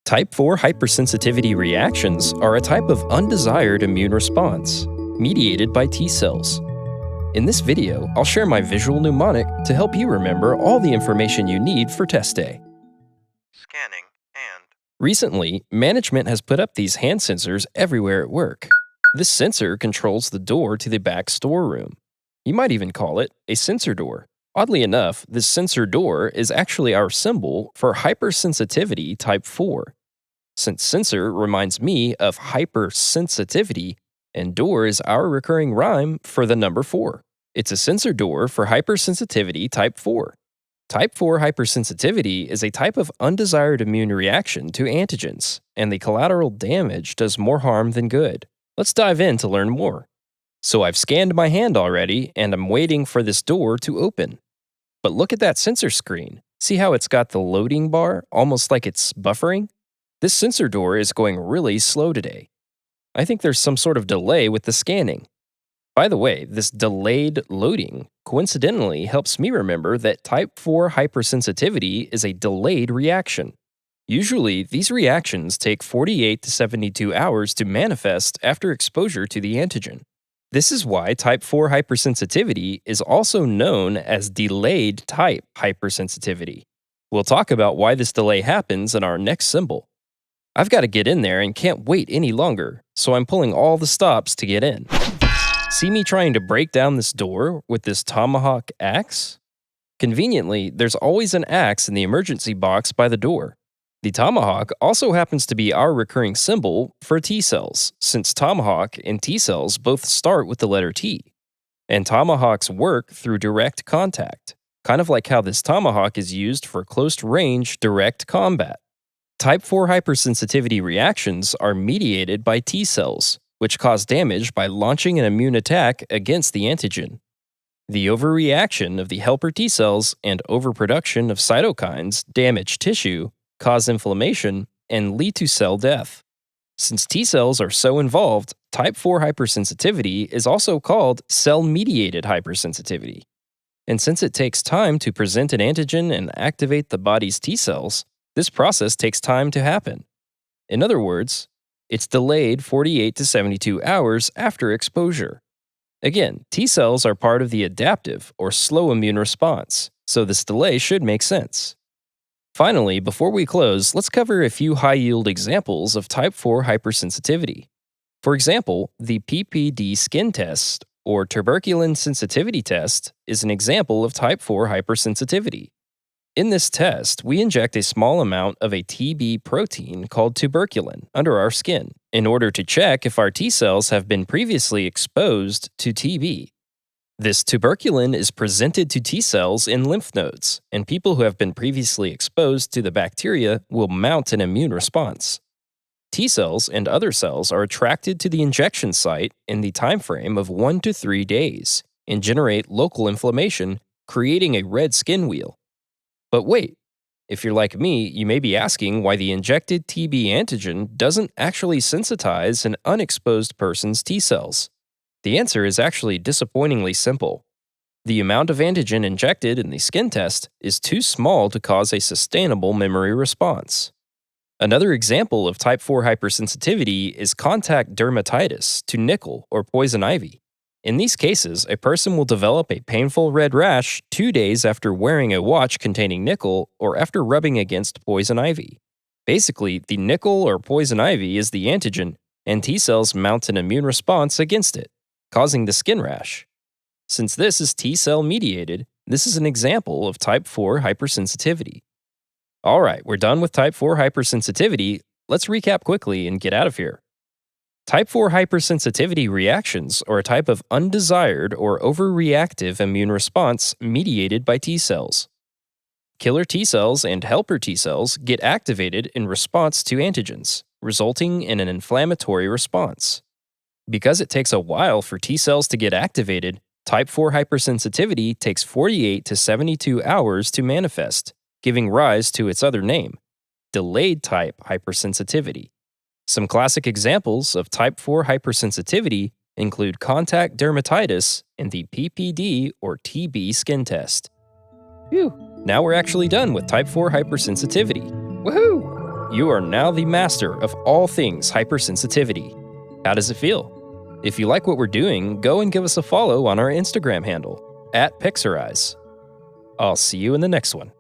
Type 4 hypersensitivity reactions are a type of undesired immune response mediated by T cells. In this video, I'll share my visual mnemonic to help you remember all the information you need for test day. Scanning and Recently, management has put up these hand sensors everywhere at work. This sensor controls the door to the back storeroom. You might even call it a sensor door. Oddly enough, this sensor door is actually our symbol for hypersensitivity type 4. Since sensor reminds me of hypersensitivity, and door is our recurring rhyme for the number 4. It's a sensor door for hypersensitivity type 4. Type 4 hypersensitivity is a type of undesired immune reaction to antigens, and the collateral damage does more harm than good. Let's dive in to learn more. So I've scanned my hand already, and I'm waiting for this door to open. But look at that sensor screen. See how it's got the loading bar, almost like it's buffering? This sensor door is going really slow today. I think there's some sort of delay with the scanning. By the way, this delayed loading coincidentally helps me remember that type 4 hypersensitivity is a delayed reaction. Usually, these reactions take 48 to 72 hours to manifest after exposure to the antigen. This is why type 4 hypersensitivity is also known as delayed type hypersensitivity. We'll talk about why this delay happens in our next symbol. I've got to get in there and can't wait any longer, so I'm pulling all the stops to get in. See me trying to break down this door with this tomahawk axe? Conveniently, there's always an axe in the emergency box by the door. The tomahawk also happens to be our recurring symbol for T cells, since tomahawk and T cells both start with the letter T. And tomahawks work through direct contact, kind of like how this tomahawk is used for close-range direct combat. Type 4 hypersensitivity reactions are mediated by T cells, which cause damage by launching an immune attack against the antigen. The overreaction of the helper T cells and overproduction of cytokines damage tissue, cause inflammation, and lead to cell death. Since T cells are so involved, type 4 hypersensitivity is also called cell-mediated hypersensitivity. And since it takes time to present an antigen and activate the body's T cells, this process takes time to happen. In other words, it's delayed 48 to 72 hours after exposure. Again, T cells are part of the adaptive or slow immune response, so this delay should make sense. Finally, before we close, let's cover a few high-yield examples of type 4 hypersensitivity. For example, the PPD skin test, or tuberculin sensitivity test, is an example of type 4 hypersensitivity. In this test, we inject a small amount of a TB protein called tuberculin under our skin in order to check if our T cells have been previously exposed to TB. This tuberculin is presented to T cells in lymph nodes, and people who have been previously exposed to the bacteria will mount an immune response. T cells and other cells are attracted to the injection site in the time frame of 1 to 3 days and generate local inflammation, creating a red skin wheal. But wait, if you're like me, you may be asking why the injected TB antigen doesn't actually sensitize an unexposed person's T cells. The answer is actually disappointingly simple. The amount of antigen injected in the skin test is too small to cause a sustainable memory response. Another example of type 4 hypersensitivity is contact dermatitis to nickel or poison ivy. In these cases, a person will develop a painful red rash 2 days after wearing a watch containing nickel or after rubbing against poison ivy. Basically, the nickel or poison ivy is the antigen, and T cells mount an immune response against it, causing the skin rash. Since this is T cell mediated, this is an example of type 4 hypersensitivity. Alright, we're done with type 4 hypersensitivity. Let's recap quickly and get out of here. Type 4 hypersensitivity reactions are a type of undesired or overreactive immune response mediated by T cells. Killer T cells and helper T cells get activated in response to antigens, resulting in an inflammatory response. Because it takes a while for T cells to get activated, type 4 hypersensitivity takes 48 to 72 hours to manifest, giving rise to its other name, delayed type hypersensitivity. Some classic examples of type 4 hypersensitivity include contact dermatitis and the PPD or TB skin test. Phew, now we're actually done with type 4 hypersensitivity. Woohoo! You are now the master of all things hypersensitivity. How does it feel? If you like what we're doing, go and give us a follow on our Instagram handle, @Pixarize. I'll see you in the next one.